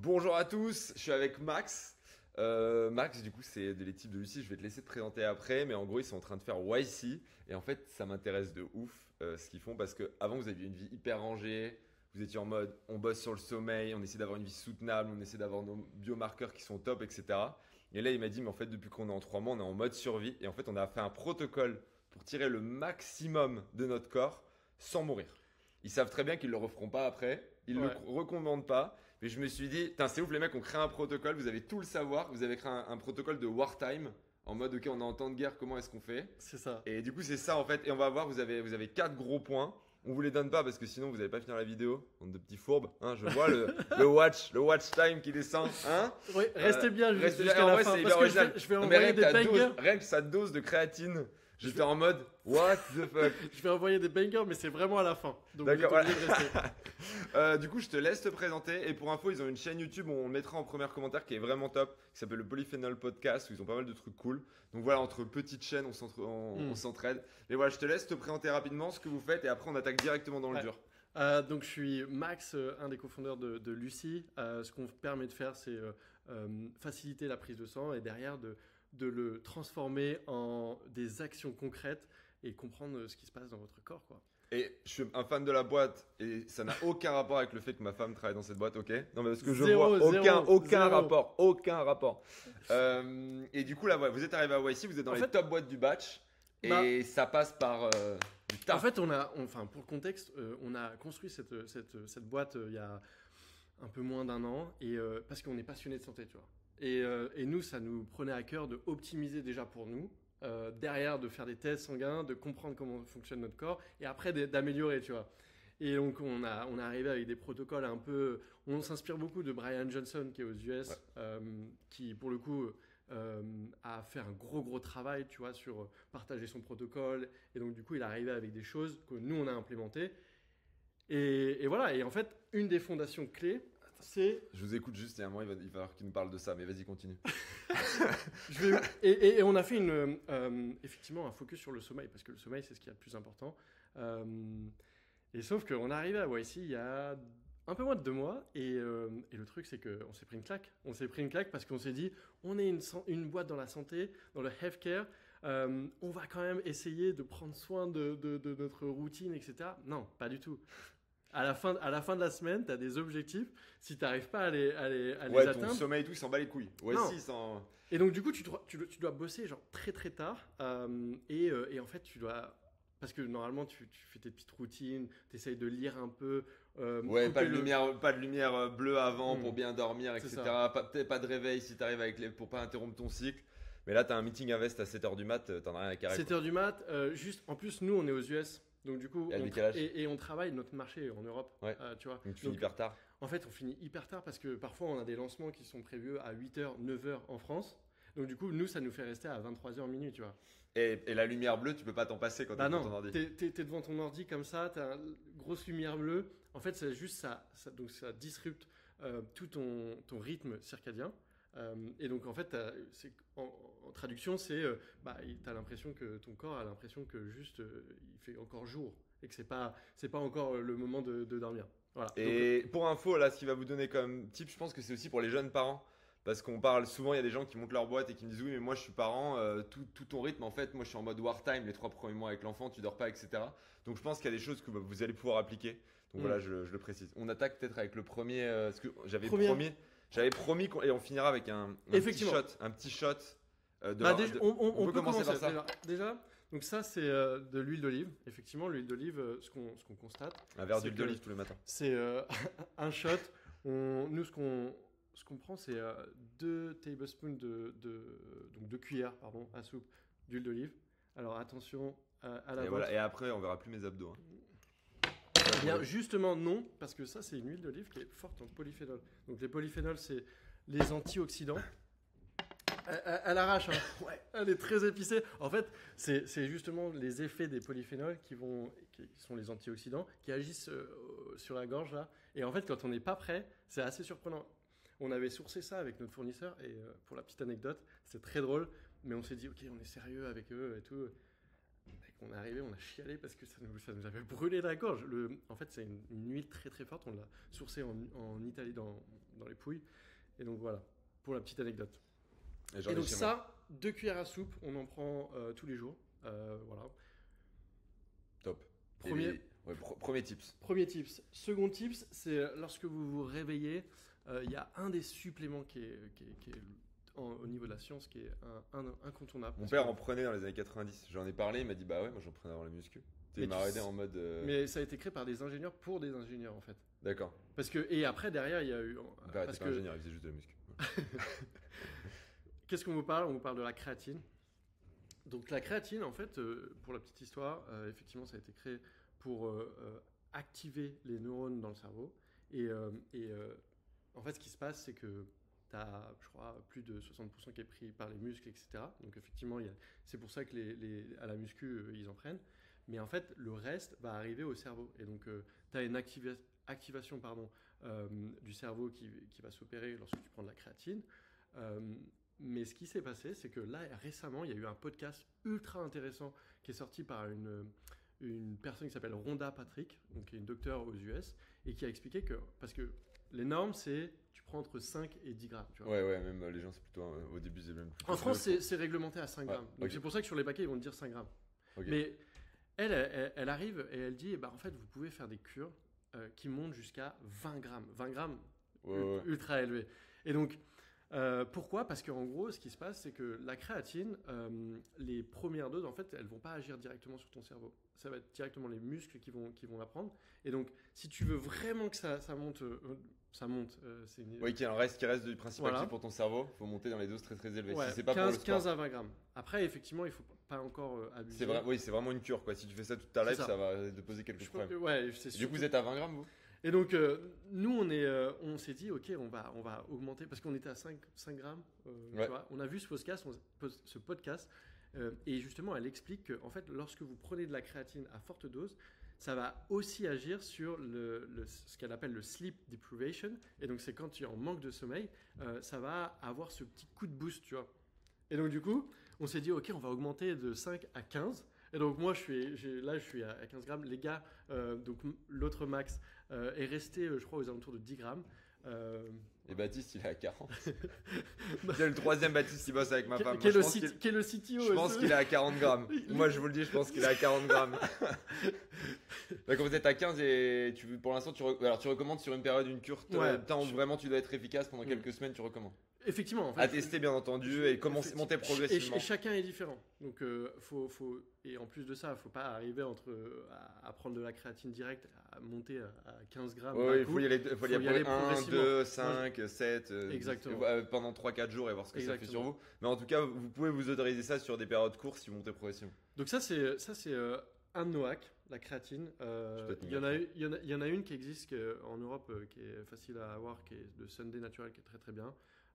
Bonjour à tous, je suis avec Max. Max, du coup, c'est de l'équipe de Lucie. Je vais te laisser te présenter après, mais en gros, ils sont en train de faire YC. Et en fait, ça m'intéresse de ouf ce qu'ils font parce que avant, vous aviez une vie hyper rangée. Vous étiez en mode on bosse sur le sommeil, on essaie d'avoir une vie soutenable, on essaie d'avoir nos biomarqueurs qui sont top, etc. Et là, il m'a dit, mais en fait, depuis qu'on est en 3 mois, on est en mode survie. Et en fait, on a fait un protocole pour tirer le maximum de notre corps sans mourir. Ils savent très bien qu'ils ne le referont pas après. Ils ne Ouais, le recommandent pas. Mais je me suis dit, putain, c'est ouf, les mecs ont créé un protocole. Vous avez tout le savoir. Vous avez créé un protocole de wartime. En mode, ok, on est en temps de guerre, comment est-ce qu'on fait? c'est ça. Et du coup, c'est ça en fait. Et on va voir, vous avez 4 gros points. On vous les donne pas parce que sinon vous n'allez pas finir la vidéo. Bande de petits fourbes. Hein, je vois le watch time qui descend. Hein. Oui, restez bien Restez jusqu'à là. En la vrai, fin c'est parce hyper que original. je vais Non, mais envoyer des bangers. rien que sa dose de créatine, j'étais en mode, what the fuck? Je vais envoyer des bangers, mais c'est vraiment à la fin. Donc vous êtes D'accord, obligés de rester. Du coup, je te laisse te présenter. Et pour info, ils ont une chaîne YouTube où on le mettra en premier commentaire qui est vraiment top, qui s'appelle le Polyphénol Podcast, où ils ont pas mal de trucs cool. Donc voilà, entre petites chaînes, on s'entraide. Mais voilà, je te laisse te présenter rapidement ce que vous faites et après on attaque directement dans le Ouais. dur. Donc je suis Max, un des cofondateurs de Lucie. Ce qu'on permet de faire, c'est faciliter la prise de sang et derrière de le transformer en des actions concrètes et comprendre ce qui se passe dans votre corps, quoi. Et je suis un fan de la boîte et ça n'a aucun rapport avec le fait que ma femme travaille dans cette boîte, ok? Non, mais parce que je Zéro, vois aucun zéro. rapport, aucun rapport. Et du coup, là, ouais, vous êtes arrivé à YC, vous êtes dans En les fait, top boîtes du batch et bah, ça passe par du En taf. fait, enfin, pour le contexte, on a construit cette boîte il y a un peu moins d'un an et parce qu'on est passionné de santé, tu vois. Et nous, ça nous prenait à cœur de optimiser déjà pour nous, derrière de faire des tests sanguins, de comprendre comment fonctionne notre corps et après d'améliorer, tu vois. Et donc, on est arrivé avec des protocoles un peu. On s'inspire beaucoup de Brian Johnson qui est aux US, Ouais. qui pour le coup a fait un gros travail, tu vois, sur partager son protocole. Et donc, du coup, il est arrivé avec des choses que nous, on a implémentées. Et voilà. Et en fait, une des fondations clés, c'est. Je vous écoute juste et à un moment, il va falloir qu'il nous parle de ça, mais vas-y, continue. Et on a fait effectivement un focus sur le sommeil, parce que le sommeil, c'est ce qui est le plus important. Euh, et sauf qu'on est arrivé à YC il y a un peu moins de 2 mois, et le truc, c'est qu'on s'est pris une claque. On s'est pris une claque parce qu'on s'est dit, on est une boîte dans la santé, dans le healthcare, on va quand même essayer de prendre soin de notre routine, etc. Non, pas du tout. À la fin de la semaine, tu as des objectifs. Si tu n'arrives pas à les Ouais, ton atteindre, sommeil et tout, il s'en bat les couilles. Ouais, non. si, il s'en. Et donc, du coup, tu dois bosser genre très tard. Et en fait, tu dois. Parce que normalement, tu fais tes petites routines, tu essayes de lire un peu. Ouais, couper le- pas de lumière bleue avant pour Hmm. bien dormir, C'est etc. Peut-être pas de réveil si t'arrives pour pas interrompre ton cycle. Mais là, t'as un meeting à Vest à 7h du mat, t'en as rien à carrer. 7 heures du mat. Juste, en plus, nous, on est aux US. Donc, du coup, Et à décalage. et on travaille notre marché en Europe. Ouais. Tu vois. Donc tu finis hyper tard. En fait, on finit hyper tard parce que parfois, on a des lancements qui sont prévus à 8h, 9h en France. Donc, du coup, nous, ça nous fait rester à 23h minuit, tu vois. Et la lumière bleue, tu peux pas t'en passer quand t'es Bah devant ton non, ordi. t'es devant ton ordi comme ça, t'as une grosse lumière bleue. En fait, c'est juste donc ça disrupte tout ton rythme circadien. Et donc, en fait, en traduction, t'as l'impression que ton corps a l'impression que juste il fait encore jour et que c'est pas encore le moment de dormir. Voilà. Et pour info, là, ce qui va vous donner comme tip, je pense que c'est aussi pour les jeunes parents. Parce qu'on parle souvent, il y a des gens qui montent leur boîte et qui me disent oui, mais moi je suis parent, tout ton rythme, en fait, moi je suis en mode wartime les 3 premiers mois avec l'enfant, tu dors pas, etc. Donc je pense qu'il y a des choses que vous allez pouvoir appliquer. Donc voilà, je le précise. On attaque peut-être avec le premier. Ce que j'avais promis et on finira avec un Effectivement. un petit shot. On peut commencer par ça. Déjà, donc ça, c'est de l'huile d'olive. Effectivement, l'huile d'olive, ce qu'on constate, Un verre c'est d'huile que- d'olive tous les matins. c'est un shot. Nous, ce qu'on prend, c'est 2 tablespoons donc 2 cuillères pardon, à soupe d'huile d'olive. Alors attention à la Et vôtre. voilà. Et après, on verra plus mes abdos. Hein. Eh bien, justement, non, parce que ça, c'est une huile d'olive qui est forte en polyphénol. Donc les polyphénols, c'est les antioxydants. Elle arrache, hein. Ouais. Elle est très épicée. En fait, c'est justement les effets des polyphénols qui sont les antioxydants, qui agissent sur la gorge là. Et en fait, quand on n'est pas prêt, c'est assez surprenant. On avait sourcé ça avec notre fournisseur et pour la petite anecdote, c'est très drôle, mais on s'est dit ok, on est sérieux avec eux et tout. Mec, on est arrivé, on a chialé parce que ça nous avait brûlé la gorge. En fait, c'est une huile très très forte. On l'a sourcée en Italie dans les Pouilles. Et donc voilà, pour la petite anecdote. Et donc ça, 2 cuillères à soupe, on en prend tous les jours. Voilà. Top. Premier tips. Premier tips. Second tips, c'est lorsque vous vous réveillez, il y a un des suppléments qui est au niveau de la science qui est incontournable. Mon père en prenait dans les années 90. J'en ai parlé, il m'a dit bah ouais, moi j'en prenais avant la muscu. Il m'a aidé en mode. Mais ça a été créé par des ingénieurs pour des ingénieurs en fait. D'accord. Et après derrière il y a eu. Mon père était pas ingénieur, il faisait juste de la muscu. Qu'est-ce qu'on vous parle? On vous parle de la créatine. Donc la créatine, en fait, pour la petite histoire, effectivement, ça a été créé pour activer les neurones dans le cerveau. En fait, ce qui se passe, c'est que tu as, je crois, plus de 60% qui est pris par les muscles, etc. Donc effectivement, c'est pour ça que à la muscu, ils en prennent. Mais en fait, le reste va arriver au cerveau. Et donc, tu as une activation du cerveau qui va s'opérer lorsque tu prends de la créatine. Mais ce qui s'est passé, c'est que là, récemment, il y a eu un podcast ultra intéressant qui est sorti par une personne qui s'appelle Rhonda Patrick, donc qui est une docteure aux US, et qui a expliqué que, parce que les normes, c'est tu prends entre 5 et 10 grammes. Tu vois. Ouais, même les gens, c'est plutôt, au début, c'est même plutôt. En France, c'est réglementé à 5 grammes. Donc c'est pour ça que sur les paquets, ils vont te dire 5 grammes. Okay. Mais elle arrive et elle dit, en fait, vous pouvez faire des cures qui montent jusqu'à 20 grammes. 20 grammes, ultra élevé. Et donc, pourquoi? Parce qu'en gros, ce qui se passe, c'est que la créatine, les premières doses, en fait, elles vont pas agir directement sur ton cerveau. Ça va être directement les muscles qui vont la prendre. Et donc, si tu veux vraiment que ça monte, c'est une... Oui, qu'il y ait un reste qui reste du principe actif pour ton cerveau, il faut monter dans les doses très très élevées. Ouais, si c'est pas 15, pour le sport. 15 à 20 grammes. Après, effectivement, il faut pas encore abuser. C'est vrai, oui, c'est vraiment une cure, quoi. Si tu fais ça toute ta life, ça va te poser quelques problèmes. Ouais, c'est du coup, vous êtes à 20 grammes, vous? Et donc, nous, on s'est dit, ok, on va augmenter, parce qu'on était à 5 grammes. Tu vois, on a vu ce podcast et justement, elle explique que, en fait, lorsque vous prenez de la créatine à forte dose, ça va aussi agir sur ce qu'elle appelle le sleep deprivation. Et donc, c'est quand tu es en manque de sommeil, ça va avoir ce petit coup de boost, tu vois. Et donc, du coup, on s'est dit, ok, on va augmenter de 5 à 15. Et donc, moi, je suis à 15 grammes. Les gars, donc l'autre Max est resté, je crois, aux alentours de 10 grammes. Et Baptiste, il est à 40. C'est le troisième Baptiste qui bosse avec ma femme. Qui est le CTO. Je pense qu'il est à 40 grammes. Moi, je vous le dis, je pense qu'il est à 40 grammes. Donc, vous êtes à 15 et pour l'instant, tu recommandes sur une période, une cure, temps où vraiment tu dois être efficace pendant quelques semaines, tu recommandes. Effectivement, en fait, à tester bien entendu et commencer monter progressivement. Et chacun est différent. Donc et en plus de ça, faut pas arriver à prendre de la créatine directe, à monter à 15 grammes. Oui, il faut y aller 1, 2, 5, 7 exactement. Pendant 3-4 jours et voir ce que ça fait sur vous. Mais en tout cas, vous pouvez vous autoriser ça sur des périodes courtes si vous montez progressivement. Donc ça c'est un de nos hacks, la créatine. Il y en a une qui existe en Europe qui est facile à avoir, qui est de Sunday Natural, qui est très très bien.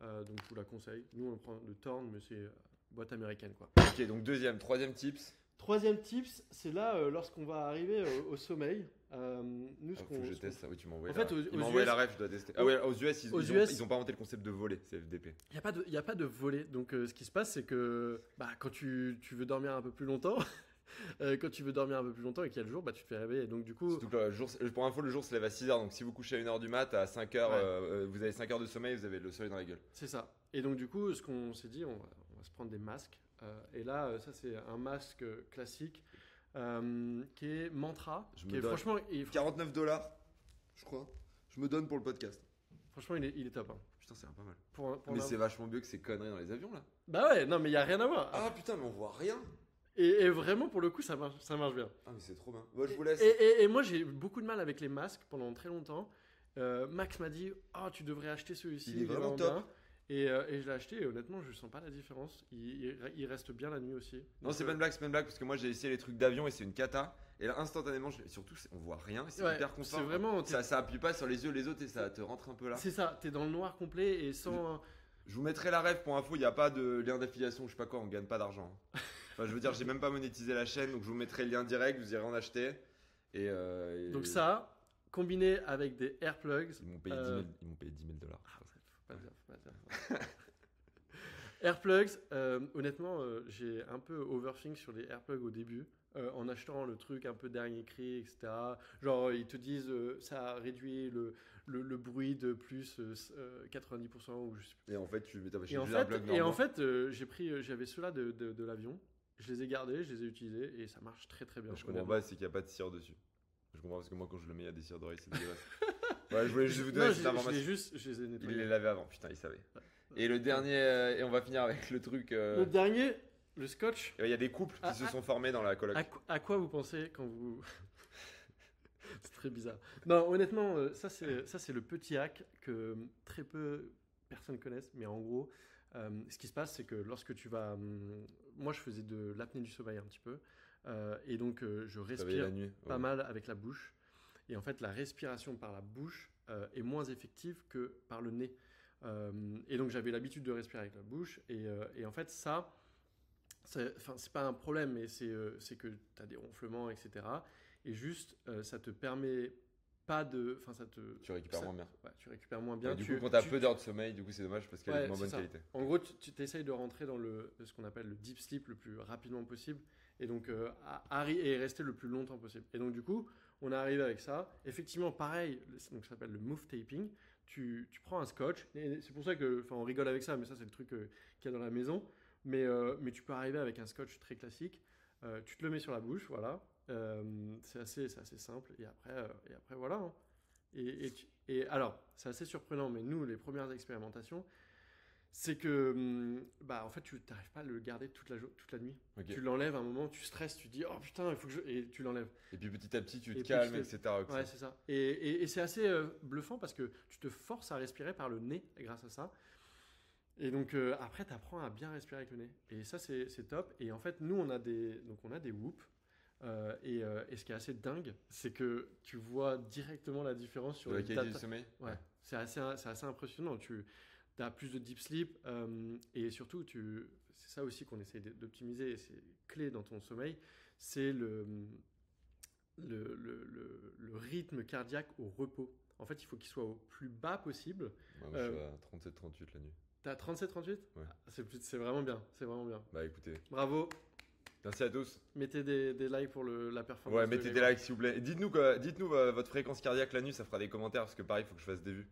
Donc je vous la conseille. Nous on prend le Thorne, mais c'est boîte américaine quoi. Ok, donc troisième tips. Troisième tips, c'est là lorsqu'on va arriver au sommeil. Nous, faut que je teste ça. Oui, tu m'as envoyé. En fait, il m'a envoyé la ref, je dois tester. Ah ouais, aux US, ils ont pas inventé le concept de voler, c'est FDP. Il y a pas de voler. Donc ce qui se passe, c'est que quand tu veux dormir un peu plus longtemps. Quand tu veux dormir un peu plus longtemps et qu'il y a le jour, tu te fais réveiller. Donc, du coup. Surtout que pour info, le jour se lève à 6h. Donc, si vous couchez à 1h du mat, à 5h, vous avez 5 heures de sommeil, vous avez le soleil dans la gueule. C'est ça. Et donc, du coup, ce qu'on s'est dit, on va se prendre des masques. Et là, ça, c'est un masque classique qui est Mantra. Franchement, $49, je crois. Je me donne pour le podcast. Franchement, il est top. Hein. Putain, c'est pas mal. Mais c'est vachement mieux que ces conneries dans les avions là. Bah ouais, non, mais il n'y a rien à voir. Ah putain, mais on voit rien. Et vraiment, pour le coup, ça marche bien. Ah, mais c'est trop bien. Moi, je vous laisse. Et moi, j'ai eu beaucoup de mal avec les masques pendant très longtemps. Max m'a dit, tu devrais acheter celui-ci. Il est vraiment top. Bien. Et je l'ai acheté et honnêtement, je sens pas la différence. Il reste bien la nuit aussi. Non, c'est pas une blague, parce que moi, j'ai essayé les trucs d'avion et c'est une cata. Et là, instantanément, surtout, on voit rien. C'est hyper confort. C'est vraiment. Ça appuie pas sur les yeux les autres et ça te rentre un peu là. C'est ça, t'es dans le noir complet et sans. Je vous mettrai la ref pour info, il n'y a pas de lien d'affiliation, je sais pas quoi, on gagne pas d'argent. Enfin, je veux dire, j'ai même pas monétisé la chaîne, donc je vous mettrai le lien direct, vous irez en acheter. Donc ça, combiné avec des AirPlugs. Ils m'ont payé 10 000 $. Faut pas dire. AirPlugs, honnêtement, j'ai un peu overthink sur les AirPlugs au début. en achetant le truc un peu dernier cri, etc. Genre, ils te disent ça réduit le bruit de plus 90%. Ou je sais plus. Et en fait, tu mets ta machine Et en juste un fait, plug et en normand. fait j'avais ceux-là de l'avion. Je les ai gardés, je les ai utilisés et ça marche très très bien. Je comprends honnêtement. pas, c'est qu'il n'y a pas de cire dessus. Je comprends parce que moi, quand je le mets, il y a des cires d'oreille, c'est dégueulasse. Ouais, je voulais juste vous donner Non, cette je information. je les ai Il nettoyés. les lavait avant, putain, il savait. Et le dernier, et on va finir avec le truc. Le dernier, le scotch. Il y a des couples qui Ah, se ah, sont formés dans la coloc. À quoi vous pensez quand vous... C'est très bizarre. Non, honnêtement, ça c'est le petit hack que très peu personnes connaissent. Mais en gros, ce qui se passe, c'est que lorsque tu vas... moi, je faisais de l'apnée du sommeil un petit peu. Et donc, je Réveiller la respire nuit. pas Ouais. mal avec la bouche. Et en fait, la respiration par la bouche est moins effective que par le nez. Et donc, j'avais l'habitude de respirer avec la bouche. Et en fait, ça... Enfin, c'est pas un problème, mais c'est que tu as des ronflements, etc. Et juste, ça te permet pas de. Enfin, ça te. Tu récupères ça- moins bien. Ouais, tu récupères moins bien. Et du coup, quand t'as tu- peu d'heures de sommeil, du coup, c'est dommage parce qu'elle est Ouais, de moins c'est bonne ça. qualité. En gros, tu t'essayes de rentrer dans ce qu'on appelle le deep sleep le plus rapidement possible. Et donc, et rester le plus longtemps possible. Et donc, du coup, on est arrivé avec ça. Effectivement, pareil, donc ça s'appelle le move taping. Tu prends un scotch. Et c'est pour ça que. Enfin, on rigole avec ça, mais ça, c'est le truc qu'il y a dans la maison. Mais tu peux arriver avec un scotch très classique. Tu te le mets sur la bouche, voilà. C'est assez simple. Et après voilà, hein. Et alors, c'est assez surprenant, mais nous, les premières expérimentations, c'est que, bah, en fait, tu n'arrives pas à le garder toute la nuit. Ok. Tu l'enlèves à un moment, tu stresses, tu dis, oh putain, il faut que je. Et tu l'enlèves. Et puis petit à petit, tu te Et calmes, petit etc. avec Ouais, ça. c'est ça. Et c'est assez bluffant parce que tu te forces à respirer par le nez grâce à ça. Et donc après, tu apprends à bien respirer avec le nez. Et ça, c'est top. Et en fait, nous, on a des Whoop. Et ce qui est assez dingue, c'est que tu vois directement la différence sur De la les qualité du data. sommeil. Ouais, c'est assez impressionnant. Tu as plus de deep sleep et surtout, c'est ça aussi qu'on essaie d'optimiser et c'est clé dans ton sommeil, c'est le rythme cardiaque au repos. En fait, il faut qu'il soit au plus bas possible. Ouais, moi, je suis à 37-38 la nuit. T'as 37-38 ? Ouais. C'est vraiment bien, c'est vraiment bien. Bah écoutez, Bravo, merci à tous. mettez des likes pour la performance. Ouais, de mettez des Grégoire. likes s'il vous plaît. Et dites-nous votre fréquence cardiaque la nuit, ça fera des commentaires parce que pareil, il faut que je fasse des vues.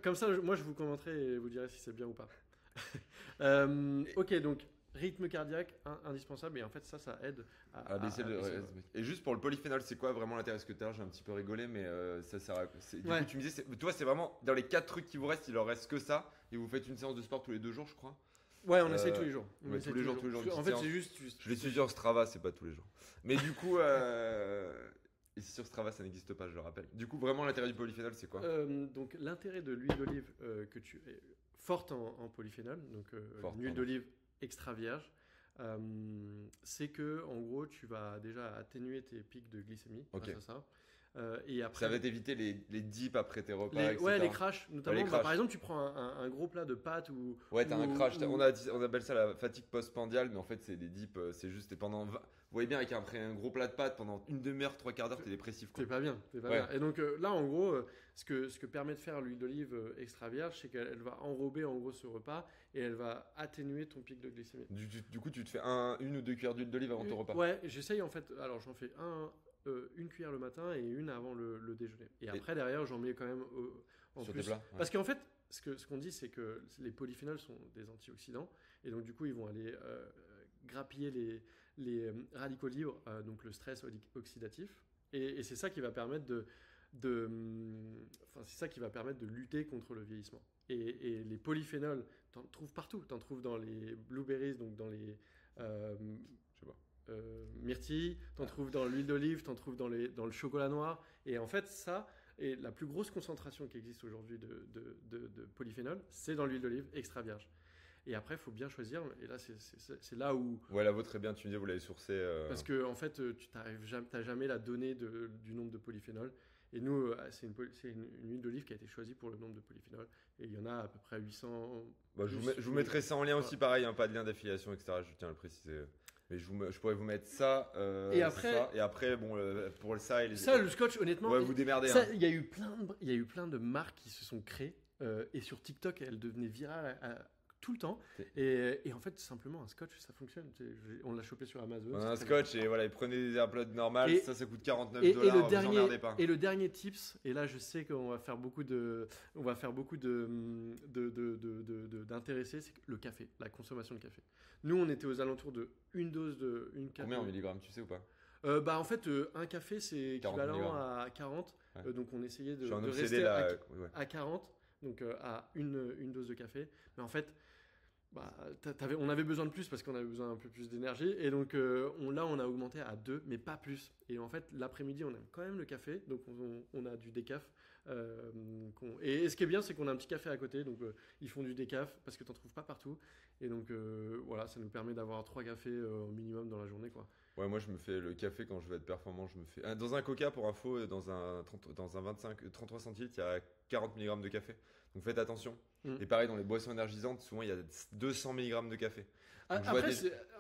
Comme ça, moi je vous commenterai et vous direz si c'est bien ou pas. Ok, donc rythme cardiaque indispensable et en fait ça aide À baisser le. baisser, Ouais, et juste pour le polyphénol, c'est quoi vraiment l'intérêt? Parce que tout à l'heure j'ai un petit peu rigolé, mais ça sert à. Du Ouais. coup, tu me disais, toi, c'est vraiment dans les 4 trucs qui vous restent, il leur reste que ça. Et vous faites une séance de sport tous les 2 jours, je crois. Ouais, on essaye tous les jours. On ouais, essaye tous les jours, une En petite fait, séance. c'est juste. Je l'ai su sur Strava, c'est pas tous les jours. Mais du coup, et sur Strava, ça n'existe pas, je le rappelle. Du coup, vraiment, l'intérêt du polyphénol, c'est quoi? Donc l'intérêt de l'huile d'olive que tu est forte en polyphénol, donc Forte, une huile pardon. d'olive extra vierge, c'est que en gros tu vas déjà atténuer tes pics de glycémie Ok. grâce à ça. Et après, Ça va t'éviter les dips après tes repas, les, etc. ouais, les crashs, notamment. les Bah, crashs. par exemple, tu prends un gros plat de pâtes ou. Ouais, t'as un ou- crash. ou- On appelle ça la fatigue post-pandiale, mais en fait, c'est des dips. C'est juste, t'es pendant. Vous voyez bien, après un gros plat de pâtes, pendant une demi-heure, 3 quarts d'heure, t'es dépressif. Quoi. T'es pas bien, t'es pas Ouais. bien. Et donc là, en gros, ce que permet de faire l'huile d'olive extra vierge, c'est qu'elle va enrober en gros ce repas et elle va atténuer ton pic de glycémie. Du coup, tu te fais une ou 2 cuillères d'huile d'olive avant ton repas. Ouais, j'essaye en fait. Alors j'en fais une cuillère le matin et une avant le déjeuner. Et après, derrière, j'en mets quand même en Sur plus. tes plats. Ouais. Parce qu'en fait, ce qu'on dit, c'est que les polyphénols sont des antioxydants. Et donc, du coup, ils vont aller grappiller les radicaux libres, donc le stress oxydatif. Et c'est ça qui va permettre c'est ça qui va permettre de lutter contre le vieillissement. Et les polyphénols, t'en trouves partout. T'en trouves dans les blueberries, donc dans les Je sais pas. myrtilles, t'en trouves dans l'huile d'olive, t'en trouves dans le chocolat noir. Et en fait, ça est la plus grosse concentration qui existe aujourd'hui de polyphénol, c'est dans l'huile d'olive extra vierge. Et après, il faut bien choisir. Et là, c'est là où. Ouais, la vôtre très bien, tu me disais, vous l'avez sourcé. Parce que, en fait, tu n'as jamais la donnée du nombre de polyphénols. Et nous, c'est une huile d'olive qui a été choisie pour le nombre de polyphénols. Et il y en a à peu près 800. Bah, je vous mettrai ça en lien aussi, pareil, hein, pas de lien d'affiliation, etc. Je tiens à le préciser. Mais je pourrais vous mettre ça. Et après- ça. Et après, bon, pour ça et les. Ça, le scotch, honnêtement. Ouais, vous démerdez. Ça, Hein. il y a eu plein de marques qui se sont créées. Et sur TikTok, elles devenaient virales. tout le temps. Et en fait, simplement, un scotch, ça fonctionne. On l'a chopé sur Amazon. Un scotch et voilà, prenez des AirPods normales, ça coûte 49 $. Et le dernier tips, et là je sais qu'on va faire beaucoup d'intéressés, c'est le café, la consommation de café. Nous, on était aux alentours de une dose de une café. Combien en milligrammes, tu sais ou pas? En fait, un café, c'est 40 équivalent milligrammes. à 40. Donc, on essayait Je suis un de obsédé rester là. à 40, donc à une dose de café. Mais en fait, on avait besoin de plus parce qu'on avait besoin d'un peu plus d'énergie. Et donc, on a augmenté à 2, mais pas plus. Et en fait, l'après-midi, on aime quand même le café. Donc, on a du décaf. Et ce qui est bien, c'est qu'on a un petit café à côté. Donc, ils font du décaf parce que tu n'en trouves pas partout. Et donc, voilà, ça nous permet d'avoir 3 cafés au minimum dans la journée, quoi. Ouais, moi je me fais le café quand je veux être performant. Dans un Coca, pour info, dans un 33 centilitres, il y a 40 mg de café. Donc faites attention. Et pareil, dans les boissons énergisantes, souvent il y a 200 mg de café. Après,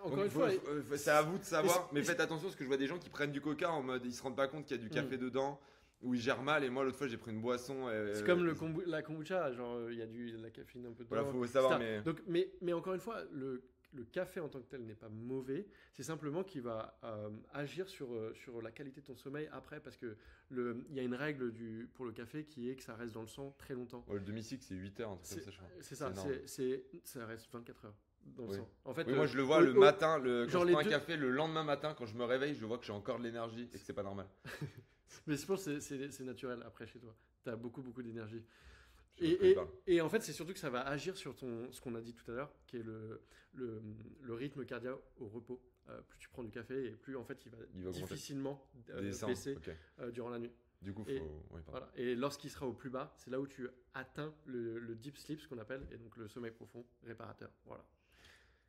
encore une fois, c'est à vous de savoir. Mais faites attention parce que je vois des gens qui prennent du Coca en mode ils se rendent pas compte qu'il y a du café dedans. Où ils gèrent mal. Et moi, l'autre fois, j'ai pris une boisson. C'est comme la kombucha, genre il y a de la caféine un peu dedans. Voilà, faut savoir. Mais encore une fois, le café en tant que tel n'est pas mauvais, c'est simplement qu'il va agir sur la qualité de ton sommeil après, parce que il y a une règle pour le café qui est que ça reste dans le sang très longtemps. Le demi-cycle, c'est 8 heures, un truc comme ça, je crois. C'est ça, ça reste 24 heures dans le sang. En fait, moi je le vois le matin, quand je prends un café le lendemain matin, quand je me réveille, je vois que j'ai encore de l'énergie et que c'est pas normal. Mais je pense que c'est naturel après chez toi, tu as beaucoup d'énergie. Et en fait, c'est surtout que ça va agir sur ce qu'on a dit tout à l'heure, qui est le rythme cardiaque au repos. Plus tu prends du café, et plus en fait il va difficilement baisser durant la nuit. Du coup, voilà. Et lorsqu'il sera au plus bas, c'est là où tu atteins le deep sleep, ce qu'on appelle, et donc le sommeil profond réparateur. Voilà.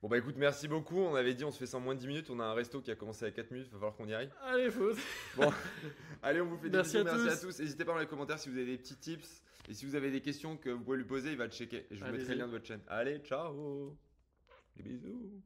Bon bah écoute, merci beaucoup. On avait dit on se fait ça en moins de 10 minutes. On a un resto qui a commencé à 4 minutes, il va falloir qu'on y aille. Allez, faute. Bon, allez, on vous fait des bisous. Merci à tous. N'hésitez pas dans les commentaires si vous avez des petits tips. Et si vous avez des questions que vous pouvez lui poser, il va le checker. Et je vous mettrai le lien de votre chaîne. Allez, ciao. Des bisous.